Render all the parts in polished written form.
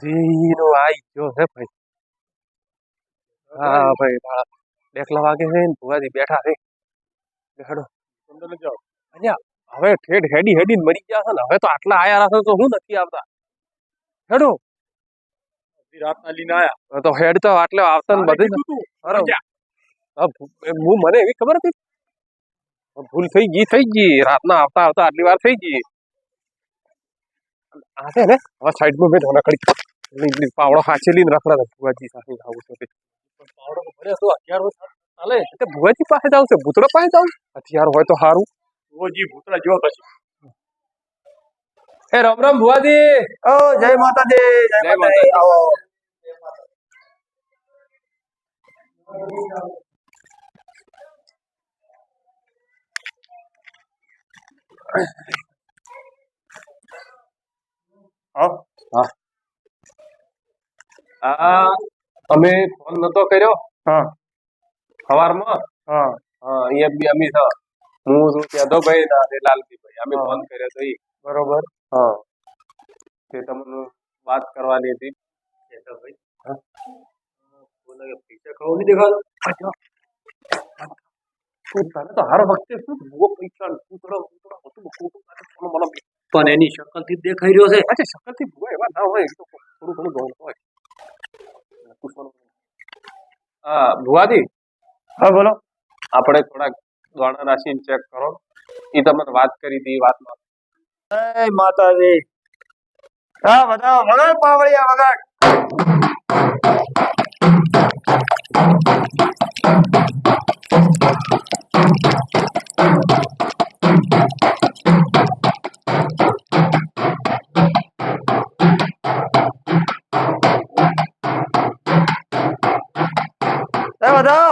ભુવાજી નો આઈ ગયો હે ભાઈ. હા ભાઈ દેખલા વાગે છે ને ભુવાજી બેઠા છે. બેઠો અહીંયા હવે ઠેડ હેડી હેડી મરી ગયા છે ને હવે તો આટલા આયા હશે તો હું નથી આવતા. હેડો રાતના લીને આયા તો હેડ તો આટલે આવતા ને બધી અરે હું મને એવી ખબર હતી ભૂલ થઈ ગઈ રાતના આવતા આવતા આટલી વાર થઈ ગઈ. આ છે ને હવે સાઈડમાં બેઠો નકડી પાવડો ખાંચેલી ને રખડા ભુવાજી સાથે આવું છે. પાવડો ભરે તો હથિયાર ચાલે એટલે ભુવાજી પાસે જાવ છે ભૂતળો પાસે જાવ હથિયાર હોય તો સારું. ભુવાજી ભૂતળા જેવો પછી એ રામ રામ ભુવાજી. ઓ જય માતાજી. જય માતાજી. આવો અમે ફોન નતો કર્યો હા સવારમાં. હા અહીંયા બી અમે હું છું યાદવભાઈ ના લાલજીભાઈ અમે ફોન કર્યો તો બરોબર. હા તે તમને વાત કરવાની હતી. ભાઈ પૈસા ખાવા નહીં દેખાતો તને તો હર વખતે શું પૈસા પણ એની શકલ થી દેખાઈ રહ્યો છે. અચ્છા શકલ થી ભૂવા એવા ના હોય તો થોડું ઘણું ગૌણ હોય. હા ભુવાજી. હા બોલો. આપણે થોડાક દોણા રાશિને ચેક કરો. એ તમને વાત કરી હતી વાતમાં. જય માતાજી. હા બધા વગાડ પાવળિયા વગાડ. બધા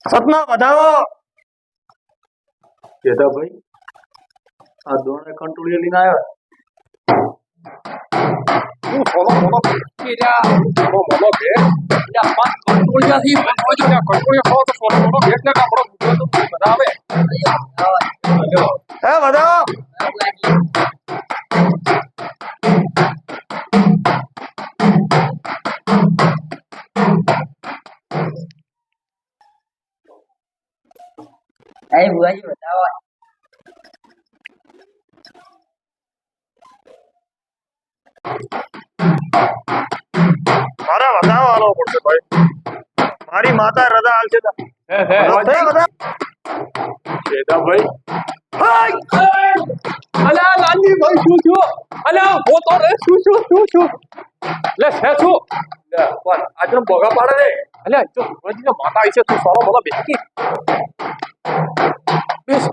સપના વધાવો. ભાઈ આ દોણે કંટ્રોલિયા લઈને આવ્યો. વધાવો. Hey, buat juga tahu. મારા વધાવો આલો પડશે ભાઈ. મારી માતા રજા હાલશે તો ભાઈ અલા લાલજી ભાઈ શું છું? અલા હું તો રે શું લે છે શું? પણ આજનો ભોગા પાડે રે. અલ્યા તો ભુવાજીને માતા આવી છે તું સારો મને બેસી બેસ.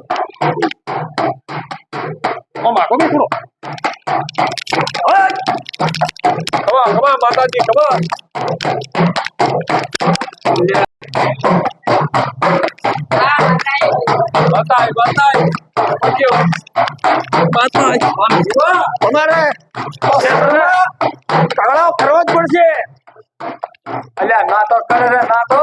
ઓ માકો બી પૂરો. કમા માતાજી કમા. અમારે કાગળો કરવો જ પડશે. અલ્યા ના તો કરે રે ના તો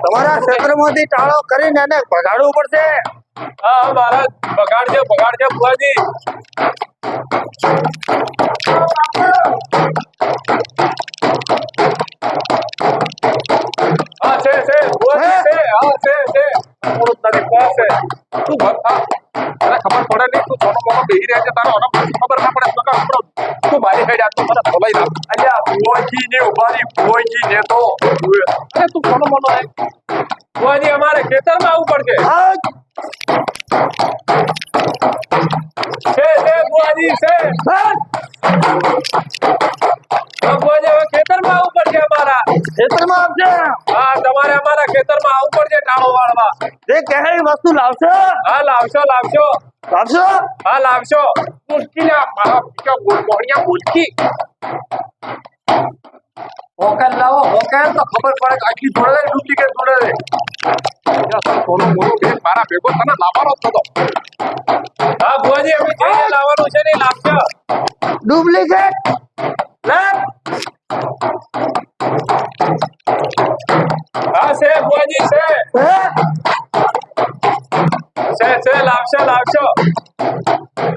તમારા ક્ષેત્રમાંથી ટાળો કરીને એને ભગાડવું પડશે. હા મહારાજ બગાડજો ભુવાજી. હા છે ભુવાજી છે. હા છે તારી પાસે તું ભરતા તને ખબર પડે નહીં તું થોડો મોટો બેહી રહ્યા છે તારો ખબર ના પડે તું મારી સાઈડ આ તો મને બોલાઈ રાખ. અલ્યા ભુવાજી ને ઉભારી ભુવાજી ને તો અરે તું થોડો મોટો હે ભુવાજી અમારે ખેતરમાં આવવું પડશે. છે ભુવાજી છે. ભુવાજી હવે ખેતરમાં આવવું પડશે અમારા. ક્ષેત્રમાં આવશે. હા તમારે અમારા ખેતરમાં આવવું પડશે ટાળો વાળવા. તે કહેલી વસ્તુ લાવશો. હા લાવશો લાવશો. હા લાવશો. મુશ્કેલ મારા ગોળિયા મુશ્કેલ. હોકર લાવો હોકર તો ખબર પડે કે આટલી જોડે ડુપ્લિકેટ જોડે સોનો મોનો બેન મારા ભેગો તને લાવવાનો જ હતો. હા ભુવાજી અમે જઈને લાવવાનું છે ને નહીં લાગશે. ડુપ્લિકેટ લે હા છે બુઆજી છે હે છે લાવશે લાવશો.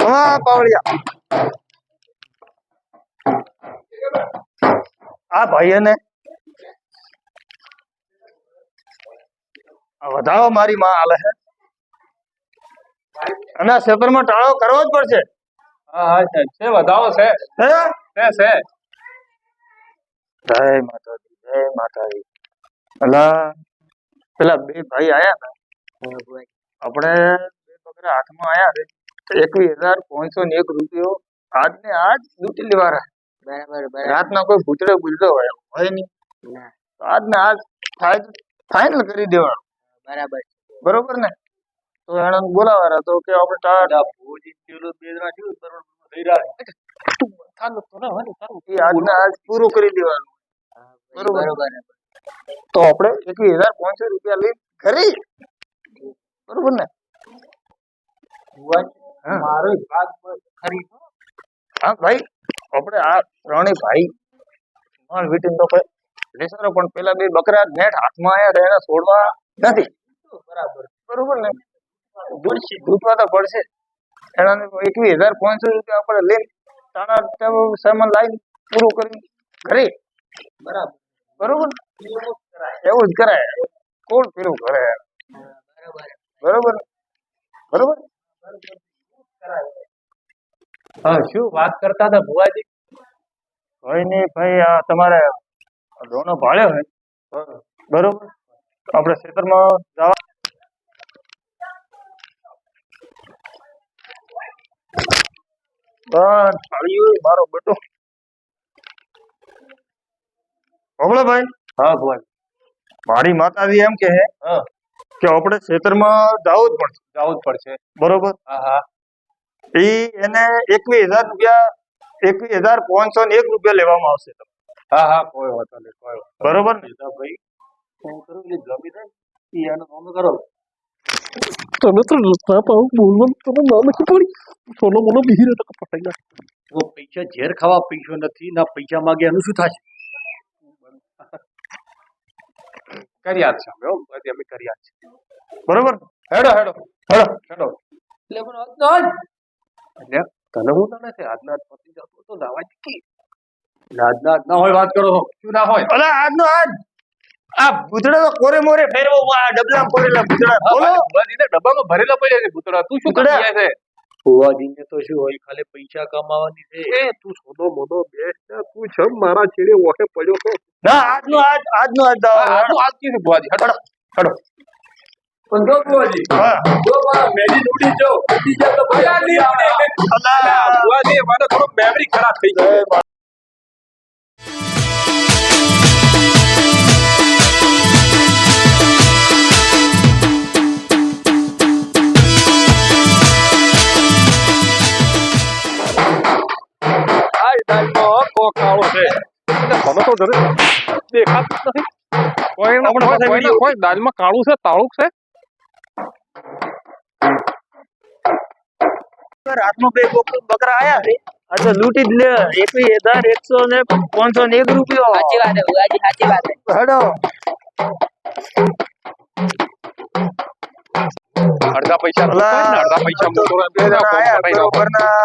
હા પાવડિયા આ ભાઈને વધાવો મારી માં હાલે છે અને આ ક્ષેત્રમાં ટાળો કરવો જ પડશે. હા હા છે વધાવો છે હે છે. જય માતાજી અલા પેલા બે ભાઈ આયા ને આપણે બે બકરા હાથમાં આયા રે 21,501 આજ ને આજ લૂંટી લેવાના. બરાબર રાતના કોઈ ભૂતડે બુજડો હોય નહીં તો આજ ને આજ ફાઇનલ કરી દેવાનું. બરાબર બરોબર ને તો એને બોલાવાના તો કે આપણે ટાળા એ આજ ને આજ પૂરું કરી દેવાનું. બરોબર તો આપણે 21,500 રૂપિયા લઈ કરી બરોબર ને. હા. મારો ભાગ ખરી હા ભાઈ આપણે આ ત્રણેય ભાઈ માલ વીટીને તો કોઈ લેસરો પણ પેલા બે બકરા નેટ હાથમાં આયા તો એને છોડવા નથી. બરોબર ને દૂધવા તો પડશે. એના 21,500 રૂપિયા આપણે લઈને તાણા સામાન લાવીને પૂરું કરી ઘરે બરોબર એવું જ કરાય. કોણ પેલું કરે બરોબર બરોબર. હા શું વાત કરતા હતા ભુવાજી? ભાઈ ને ભાઈ આ તમારે દોનો ભાડ્યો હોય બરોબર આપણે ખેતરમાં જવા બસ ભાડ્યું મારો બેટો હોબળો ભાઈ. હા ભુવાજી મારી માતાજી એમ કે હા કે આપણે ખેતરમાં જવું જ પડશે જવું જ પડશે. બરોબર. હા હા એને 21,501 રૂપિયા લેવામાં આવશે હા હા કોઈ વાંધો નહીં કોઈ વાંધો બરોબર ને. નહીં. ભાઈ ફોન કરું એટલે જમી થાય એનો ફોન કરો. તને તો રસ્તા પાવ બોલવાનું તને ના નથી પડી સોનો મોનો બિહી રહ્યો તો પટાઈ નાખ. वो પૈસા ઝેર ખાવા પૈસો નથી ના પૈસા માંગે એનું શું થશે? કર્યા છે અમે અમે કર્યા છે. બરોબર હેડો હેડો હેડો હેડો. એટલે પણ એટલે તને હું તને છે આજના આજ પતી જતો તો દાવા ચીકી આજના આજ ના હોય વાત કરો છો. શું ના હોય? અલા આજનો આજ આ ભૂતડા તો કોરે મોરે ફેરવો આ ડબલા પડેલા ભૂતડા બોલો. ભુવાજીને ડબ્બામાં ભરેલા પડ્યા છે ભૂતડા. તું શું ભૂતડા? કરી છે? ભુવાજીને તો શું હોય ખાલી પૈસા કમાવાની છે. એ તું સોનો મોનો બેસ ને તું છમ મારા છેડે ઓકે પડ્યો તો ના આજનો આજ આજનું આજ કીધું ભુવાજી. હેડો હેડો. પણ જો ભુવાજી હા. જો મારા મેજી ઉડી જાવ ઉડી જાય તો ભુવાજી ભુવાજી મને થોડું મેમરી ખરાબ થઈ ગઈ. કાળો છે મને તો જરે દેખાતું નથી. કોઈ દાલમાં કાળું છે તાળું છે. રાતમાં બે બકરા આયા છે આ તો લૂંટી જ લે 21,101 રૂપિયો. સાચી વાત છે ભુવાજી સાચી વાત છે. હેડો અડધા પૈસા તું કર ને, અડધા પૈસા મોટો બે જણા આયા બરોબરના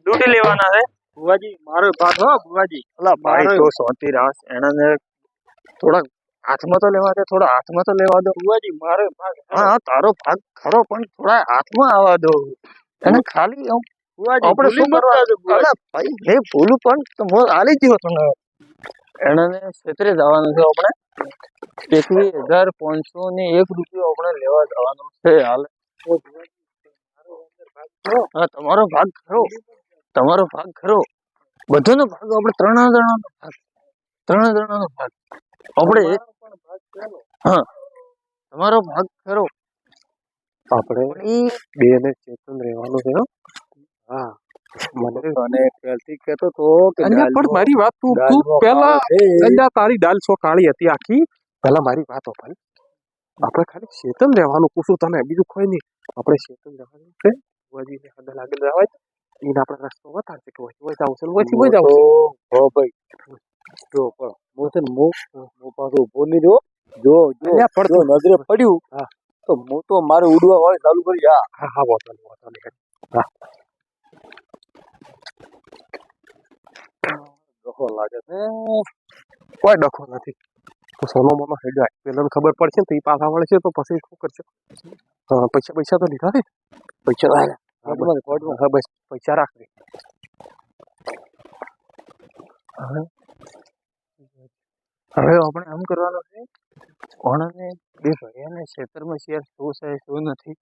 લૂંટી લેવાના છે. ભુવાજી મારો ભાગ હો ભુવાજી. અલા ભાઈ તો શાંતિ રાખ એને થોડા હાથમાં તો લેવા દે થોડા હાથમાં તો લેવા દો. ભુવાજી મારો ભાગ હા તારો ભાગ ખરો પણ થોડા હાથમાં આવવા દો એને ખાલી આમ ભુવાજી આપણે શું ભૂલી મત કરવા? જાજો ભુવાજી. અલા ભાઈ મેં ભૂલું પણ તો મોં આલી ગયો તને એને ક્ષેત્રે જવાનું છે આપણે 21,501 રૂપિયો આપણે લેવા જવાનું છે હાલ. હા તમારો ભાગ ખરો બધાનો ભાગ આપણે ત્રણ જણાનો ભાગ આપણે હા તમારો ભાગ ખરો આપણે ઈ બે ને ચેતન રહેવાનું છે હો. હા મને પહેલથી કહેતો તો કે અલ્યા પણ મારી વાત તું પેલા અલ્યા તારી દાલ સો કાળી હતી આખી. પેલા મારી વાત હોભળ. આપણે ખાલી શેતન રહેવાનું પૂછું તને બીજું કોઈ નહીં. આપણે શેતન રહેવાનું છે ભુવાજીને હદા લાગેલ રહેવાય એને આપણે રસ્તો બતાવશે કે વચ્ચે જાવ છે વચ્ચે વઈ જાવ છે હો ભાઈ જો પણ હું છે ને હું પાછો ઉભો નહીં રહ્યો. જો અલ્યા પણ જો નજરે પડ્યું હા. તો હું તો મારે ઉડવા વાળી ચાલુ કરી. હા હા હા વાંધો નહીં હા ડખો લાગે છે. કોઈ ડખો નથી તો સોનો મોનો હેડ્યો પેલાને ખબર પડશે ને તો એ પાછા વળશે તો પછી શું કરશે હા પૈસા પૈસા તો લીધા છે પૈસા હા બસ પૈસા રાખજે હવે આપણે એમ કરવાનું છે ઓણને બે ભૈયાને ખેતરમાં શેર શું છે શું નથી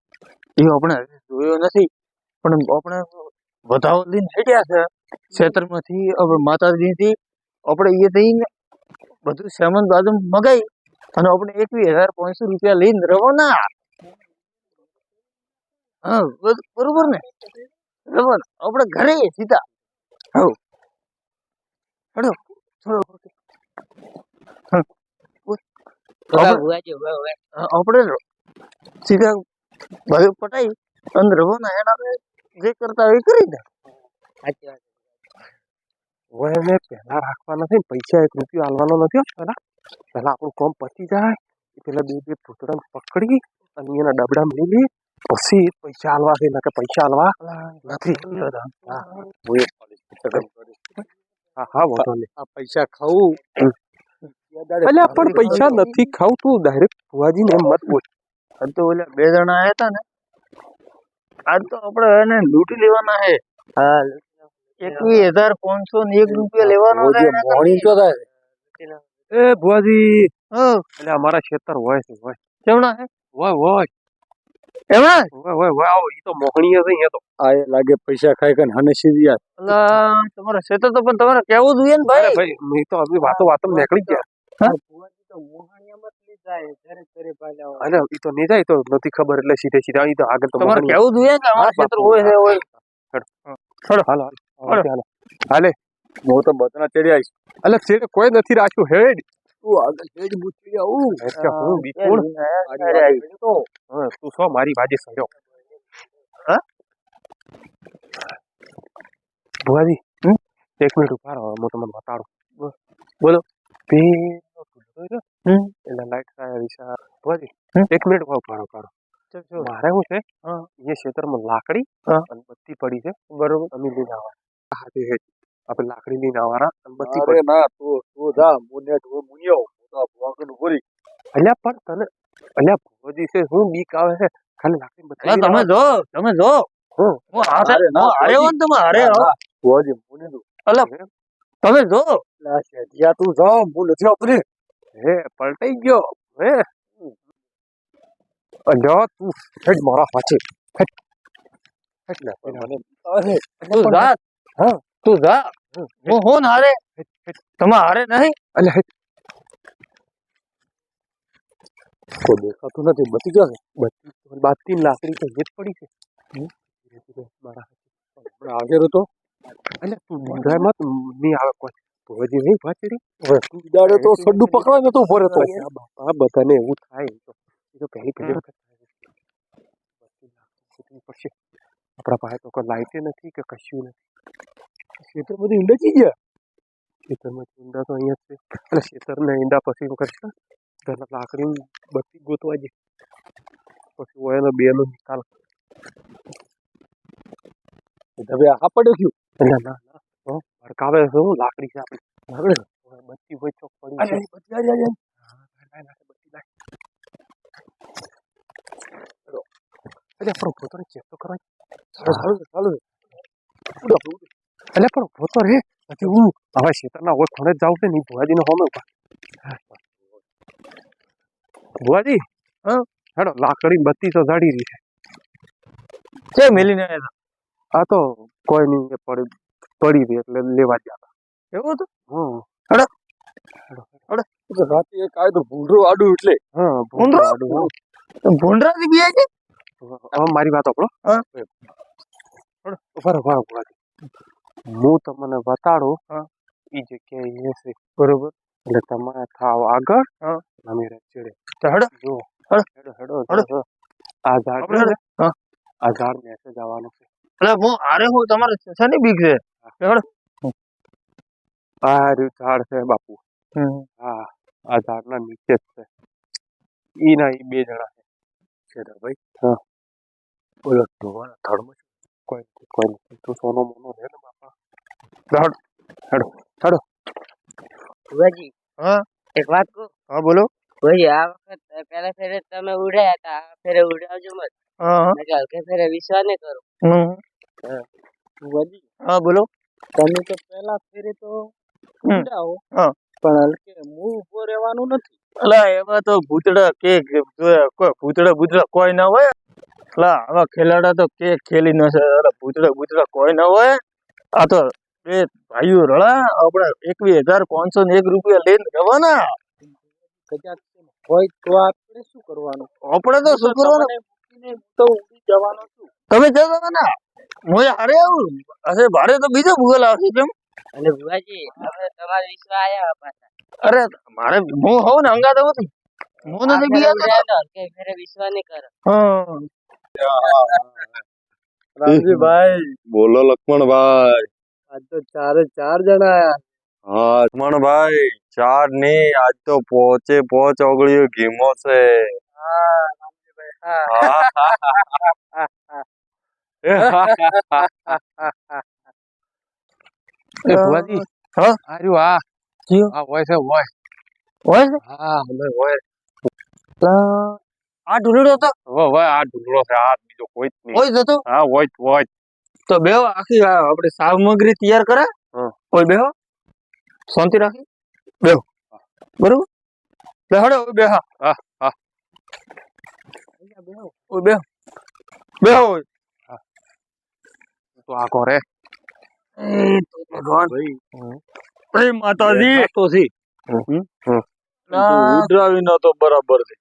એ આપણે હજી જોયો નથી પણ આપણે વધાવો લઈને હેડ્યા છે ખેતરમાંથી હવે માતાજીથી આપણે એ થઈને બધું સામાન બાજુ મગાઈ અને આપણે 21,500 રૂપિયા લઈને રવાના. હા બરોબર ને રવાના આપણે ઘરે સીધા. હવ હેડો થોડો ભુવાજી હવે આપણે સીધા ભાઈ પટાઈ અને રવાના એના જે કરતા હોય એ કરી દે. સાચી વાત હવે એને પહેલા રાખવા નથી ને પૈસા 1 રૂપિયો આલવાનો નથી પેલા પેલા આપણું કામ પતી જાય પેલા બે ભૂતડા પકડી અને એના ડબડા મેલી પછી પૈસા આલવા છે કે પૈસા આલવા નથી હા હા વાંધો નહીં આ પૈસા ખાવું અલ્યા પણ પૈસા નથી ખાવું તું ડાયરેક્ટ ભુવાજીને એમ મત બોલ આ તો ઓલા 2 જણા આયા હતા ને આજ તો આપણે એને લૂંટી લેવાના છે. હા 21,500 ને 1 રૂપિયો લેવાનો છે એના મોણી તો થાય એ ભુવાજી હા એટલે અમારા ખેતર હોય છે હોય કેવડા છે હોય હોય એમાં હોય આવો ઈ તો મોહણીય છે અહીંયા તો આ લાગે પૈસા ખાઈ કે હને સીધી અલા તમારા ક્ષેત્ર તો પણ તમારે કેવું જોઈએ ને અરે ભાઈ. ભાઈ મેં તો અભી વાતો નીકળી ગયા ભુવાજી તો મોહણીયામાં જ લઈ જાય ઘરે ઘરે પાછા અરે ઈ તો નહીં જાય તો નથી ખબર એટલે સીધે સીધા ઈ તો આગળ તો તમારે મોહણીયા. કેવું જોઈએ કે અમારા ક્ષેત્ર હોય છે હોય. હાલો હાલો હાલે હું તો બતના ચડી આવીશ. અલે છેડે કોઈ નથી રાખ્યું હેડ તું આગળ ચડી મૂકી આવું એટલે હું બીકુણ હા તું છો મારી બાજુ સડ્યો હા? ભુવાજી 1 મિનિટ ઉભા રહો હું તમને બતાડું બોલો. પેલો ઢૂંઢો રહ્યો હમ એટલે લાઈટ થાય વિશાળ ભુવાજી 1 મિનિટ ઉભા રહો મારે શું છે હા. એ ક્ષેત્રમાં લાકડી હા. અને બત્તી પડી છે બરોબર. અમે લઈને આવવાના હા હેડ આપણે લાકડી લઈને આવવાના અને બત્તી અરે પડી ના તું જા મુનેટ હું મુનિયો હું તો ભોંકનું પૂરી. અલ્યા પણ તને અલ્યા ભુવાજી છે શું બીક આવે છે ખાલી લાકડી બત્તી લઈને તમે જો હું હું હારે હારે હો ને તમે હારે હો. ભુવાજી મુની દઉં અલા તમે જો જ્યાં તું જાઓ હું નથી આપને હે પલટાઈ ગયો હે અલ્યા તું હેડ મારા હાથે હેડ હેડ લે મને અરે તું જા હા તું જા હું હો ને હારે તમે હારે નહીં. અલ્યા હેડ કોઈ દેખાતું નથી બત્તી ગયો છે બત્તી બાતી લાકડી તો હેડ પડી છે ધીરે ધીરે મારા હાથે આગળ હતો અલ્યા તું ડરાય મત નહીં આવે કોઈ ભુવાજી નહીં વાચડી તું દાડે તો સડ્ડું પકડવા નતો ઉભો રહેતો બાપા બધાને એવું થાય એ તો પહેલી વખત પડશે આપણા પાસે તો કોઈ લાઈટે નથી કે કશું નથી ખેતર બધું ઈંડા ચી ગયા ખેતરમાં ઈંડા તો અહીંયા જ છે એટલે ખેતરને ઈંડા પછી શું કરશે પહેલા લાકડી બત્તી ગોતવા જઈએ પછી ઓયનો બેનો નિકાલ હવે આ પડ્યો થયું એટલે ના ના ભડકાવે છે હું લાકડી છે આપણી બત્તી હોય ચોક પડી છે બત્તી લાય અરે પણ પોતાને ચેક તો કરવા ચાલુ એટલે પણ પોતો રે હજી હું હવે ખેતરના હોય ખૂણે જ જાઉં છે ને ભુવાજીને હોમે ઉપર ભુવાજી હા હેડો લાકડી બત્તી તો જાડી રહી છે મેલીને આવ્યા આ તો કોઈ નહીં એ પડી રહી એટલે લેવા ગયા એવું હતું. રાતે એક આય તો ભૂંડરું આડું એટલે હા ભૂંડરું આડું ભૂંડરાથી બી છે. હવે મારી વાત આપણો હા. બરાબર હું તમને બતાડું એ જગ્યાએ એ છે બરોબર. એટલે તમે થાવ આગળ હા. અમે રચડે હેડો જો હેડો. હેડો હેડો આ ઝાડ આપણે આ ઝાડ મેસેજ આવવાનું છે એટલે હું અરે હું તમારે શાની બીક છે હેડ. આ રહ્યું ઝાડ છે બાપુ. હા, આ ઝાડના નીચે જ છે. ઈ ના ઈ બે જણા છે ભાઈ. હા, બોલો ધોવાના થડમાં કોઈ નથી, કોઈ નથી. તું સોનો મોનો રે ને બાપા. હેડો હેડો. ભુવાજી હા એક વાત કહું. હા બોલો. ભુવાજી આ વખત પેલા ફેરે તમે ઉડાયા હતા, આ ફેરે ઉડાવજો મત. હા હા નકર હલકે ફેરે વિશ્વાસ નહીં કરો. હમ. ભુવાજી હા બોલો. તમે તો પેલા ફેરે તો હમ. ઉડાવો, હા. પણ હલકે મૂળ ઉભો રહેવાનું નથી. અલા એમાં તો ભૂતડા કે કોઈ ભૂતડા કોઈ ના હોય. અલા આવા ખેલાડા તો કે ખેલી ન છે. અલા ભૂતડા કોઈ ના હોય. આ તો એ ભાઈઓ રળા આપણે 21,501 રૂપિયા લઈને રહેવાના. કદાચ હોય તો આપણે શું કરવાનું? આપણે તો શું કરવાનું? તમને મૂકીને હું તો ઉડી જવાનો છું. તમે જતા ના મોય હારે આવું હશે ભારે તો બીજો ભૂગલ આવશે કેમ. અને ભુવાજી હવે તમારા વિશ્વાસ આયા પાછા. અરે મારે હું હોઉં ને અંગાત નથી. હું આ નથી ફેરે બીજા ઉડાયા તો હલકે ફેરે વિશ્વાસ નહીં કરો. હા રામજીભાઈ બોલો લક્ષ્મણભાઈ. આજ તો ચારે ચાર જણા આયા. હા લક્ષ્મણભાઈ, 4 ની આજ તો પોચે પોચ ઓગળ્યો ઘીમો છે. હા રામજીભાઈ હા. એ ભુવાજી. હા? આ રહ્યું આ. કયું? આ હોય છે હોય. હોય છે? હા અમે હોય. આ ઢુલડો હતો હોય આ ઢૂંઢળો છે. આ બીજો કોઈ જ નહીં. હોય જતો હા હોય. તો બેહો આખી આપણે સામગ્રી તૈયાર કરે. હા. કોઈ બેહો શાંતિ રાખી બેહો બરોબર. બેહડો બેહા. હા હા. બેહો બેહો બેહો. તો આ કોરે ભગવાન ભાઈ માતાજી તો સી ઉડરાવી ન તો બરાબર છે.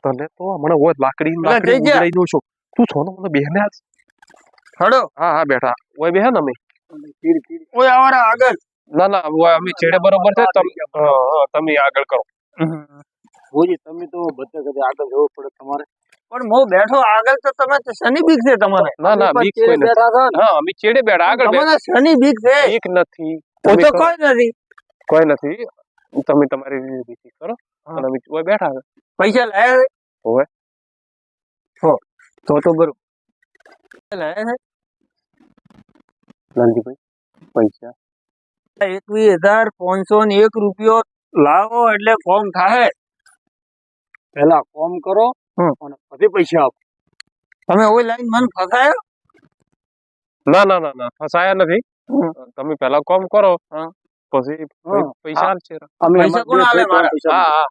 તને તો હમણાં હોય લાકડી એટલે જઈ ગયા? ઉતરાઈ દઉં છું. તું સોનો મને બેહને આજ. હડો હા હા બેઠા ઓય બેહે ને અમે. ઓય આવારા આગળ. ના ઓય અમે છેડે બરોબર છે. તમે આગળ કરો. ભુજી તમે તો બધા કદે આગળ જવું પડે તમારે. પણ હું બેઠો આગળ તો તમે શની બીક છે તમારે? ના બીક કોઈ નથી. બેઠા હતા ને હા અમે છેડે બેઠા આગળ તમને શની બીક છે? બીક નથી. હું તમે તો કરો. કોઈ નથી. કોઈ નથી. તમે તમારી રીતે કરો અને અમે ઓય બેઠા છે. પૈસા લાયા છે? હોવે. તો બરોબર લાયા છે. લાલજીભાઈ પૈસા 21,501 રૂપિયો લાવો એટલે ફોર્મ થાય. પેલા કોમ કરો હમ. અને પછી પૈસા આપો. તમે ઓય લાઈન મન ફસાયો. ના ફસાયા નથી. તમે પહેલા કોમ કરો હા. પછી હા. પૈસા આલશે. અમે પૈસા કોણ આલે મારા? હા હા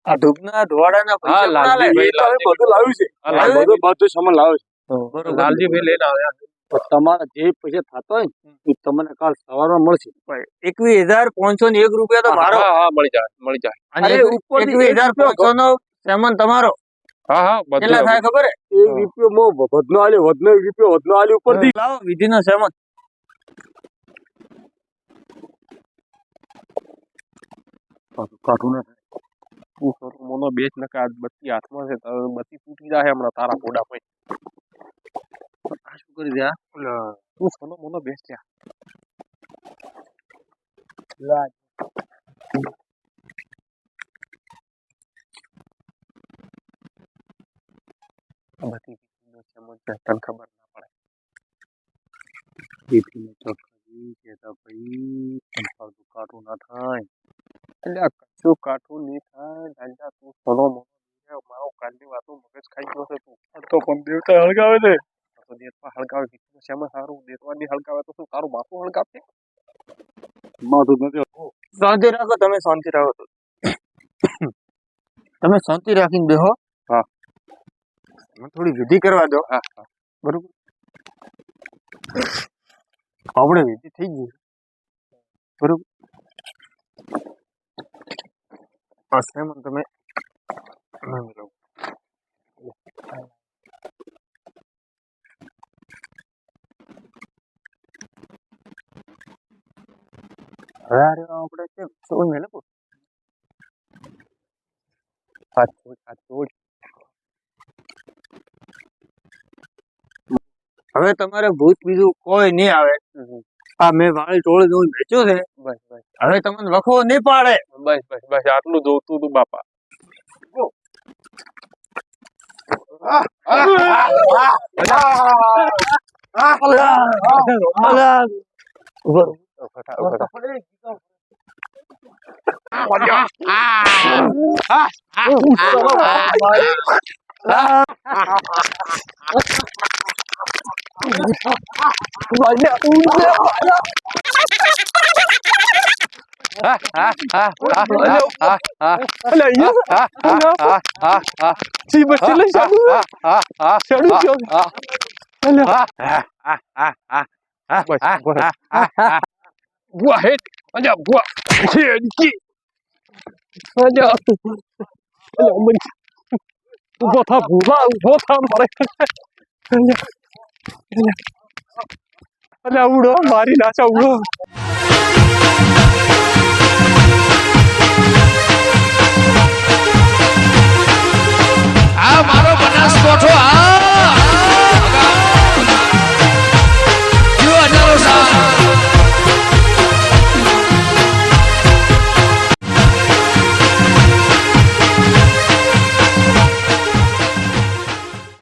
આ ધૂપના ધોવાડાના હા પૈસા કોણ આલે? લાલજીભાઈ બધું લાવ્યું છે. હા, લાવ્યું? બધું બધું સામાન લાવ્યું બરોબર. લાલજીભાઈ લઈને આવ્યા. છે. તમારા જે પૈસા થતો હોય ને એ તમને કાલ સવારમાં મળશે. 21,501 રૂપિયા તો મારો હા મળી જાય. અને અરે, ઉપરથી 21,500 નો સેમન તમારો. હા કેટલા થાય બધું ખબર હે? એક રૂપિયો વધનો આલ્યો વધનો એક રૂપિયો વધનો આલ્યો ઉપરથી. લાવો વિધિનો સેમન. કાઢું ના તું સર મોનો બેચ નકા આજ બત્તી હાથમાં છે તો બત્તી તૂટી જાય હમણાં તારા પોડા પર. આ શું કરી દે આ? તું સોનો મોનો બેચ ત્યાં. બત્તી સમજ તને ખબર ના પડે. દીકરીને તો કરી કે તો ભાઈ તમારું કાઢું ના થાય. એટલે આ કશું કાઠું નહીં થાય રાજા તું સોનો મોનો મારો કાલની વાતો મગજ ખાઈ ગયો છે તું. તો પણ દેવતા હળગાવે છે. તો દેતમાં હળગાવે વિષ્ણુ શ્યામાં સારું દેતવાની હળગાવે તો શું તારું માથું હળગાવશે. માથું નથી. શાંતિ રાખો તમે શાંતિ રાખો તો. તમે શાંતિ રાખીને બેહો. હા. મને થોડી વિધિ કરવા દો. હા બરોબર. આપણે વિધિ થઈ ગઈ બરોબર. આ સેમન તમે હવે આ રહ્યો આપણે કેમ શું મેલે હાથ છોડ હવે તમારે ભૂત બીજું કોઈ નહીં આવે. આ મેં વાળી ટોળી દઉં વેચ્યું છે. બસ બસ હવે તમને વખો નહીં પાડે. બસ બસ બસ આટલું જોતું તું બાપા. Buah hit. Aja buah. Ki. Aja. Aja men. Ubo tha buah, ubo tha mare. Aja. Aja udo mari nacha udo.